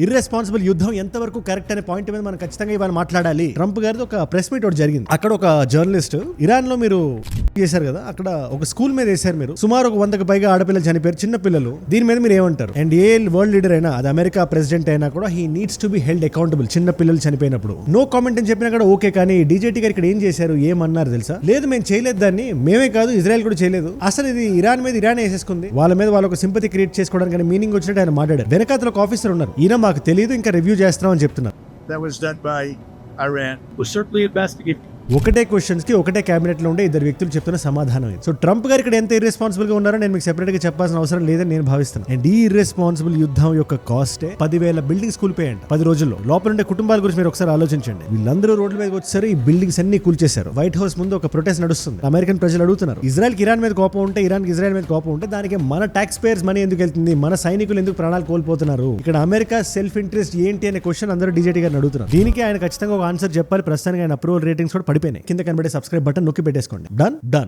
Irresponsible యుద్ధం ఎంతవరకు correct అనే పాయింట్ మీద మనం ఖచ్చితంగా ఇవాళ మాట్లాడాలి. ట్రంప్ గారిది ఒక ప్రెస్ మీట్ ఒకటి జరిగింది. అక్కడ ఒక జర్నలిస్ట్ ఇరాన్ లో మీరు చేశారు కదా, అక్కడ ఒక స్కూల్ మీద వేశారు మీరు. సుమారు ఒక 100కు పైగా ఆడపిల్లలు చనిపోయారు, చిన్న పిల్లలు. దీని మీద మీరు ఏమంటారు? అండ్ ఏ వరల్డ్ లీడర్ అయినా, అది అమెరికా ప్రెసిడెంట్ అయినా కూడా he needs to be held accountable. చిన్న పిల్లలు చనిపోయినప్పుడు నో కామెంట్ అని చెప్పినా కూడా ఓకే, కానీ డీజేటీ గారు ఇక్కడ ఏం చేశారు, ఏమన్నారు తెలుసా? లేదు మేము చేయలేదు దాన్ని, మేమే కాదు ఇజ్రాయెల్ కూడా చేయలేదు, అసలు ఇది ఇరాన్ మీద ఇరాన్ వేసేసుకుంది, వాళ్ళ మీద వాళ్ళ ఒక సింపతి క్రియేట్ చేసుకోవడానికి మీనింగ్ వచ్చినట్టు ఆయన మాట్లాడారు. వెనకాతల ఒక ఆఫీసర్ ఉన్నారు, ఈయన మాకు తెలియదు ఇంకా రివ్యూ చేస్తున్నాం అని చెప్తున్నారు. That was done by Iran. Was certainly investigated. ఒకటే క్వశ్చన్స్ కి ఒకటే క్యాబినెట్ లో ఉండే ఇద్దరు వ్యక్తులు చెప్తున్న సమాధానం ఇది. సో ట్రంప్ గారు ఇక్కడ ఎంత ఇర్రెస్పాన్సిబుల్ గా ఉన్నారో నేను మీకు సెపరేట్ గా చెప్పాల్సిన అవసరం లేదని నేను భావిస్తున్నాను. అండ్ ఈ ఇర్రెస్పాన్సిబుల్ యుద్ధం యొక్క కాస్టే 10,000 బిల్డింగ్స్ కూలిపోయాయండి 10 రోజుల్లో. లోపల ఉండే కుటుంబాల గురించి మీరు ఒకసారి ఆలోచించండి. వీళ్ళందరూ రోడ్ల మీద వచ్చారు, ఈ బిల్డింగ్స్ అన్ని కూల్చేశారు. వైట్ హౌస్ ముందు ఒక ప్రొటెస్ట్ నడుస్తుంది. అమెరికన్ ప్రజలు అడుగుతున్నారు, ఇజ్రాయెల్ కి ఇరాన్ మీద కోపం ఉంటే, ఇరాన్ కి ఇజ్రాయెల్ మీద కోపం ఉంటే దానికి మన టాక్స్ పేయర్స్ మనీ ఎందుకు వెళ్తుంది, మన సైనికులు ఎందుకు ప్రాణాలు కోల్పోతున్నారు, ఇక్కడ అమెరికా సెల్ఫ్ ఇంట్రెస్ట్ ఏంటి అనే క్వశ్చన్ అందరూ డీజేటీ గారిని అడుగుతున్నారు. దీనికి ఆయన ఖచ్చితంగా ఒక ఆన్సర్ చెప్పాలి. ప్రస్తుతానికి ఆయన అప్రూవల్ రేటింగ్స్ కూడా పడిపోయినాయి. కింద కనబడే సబ్స్క్రైబ్ బటన్ నొక్కి పెట్టేసుకోండి. డన్.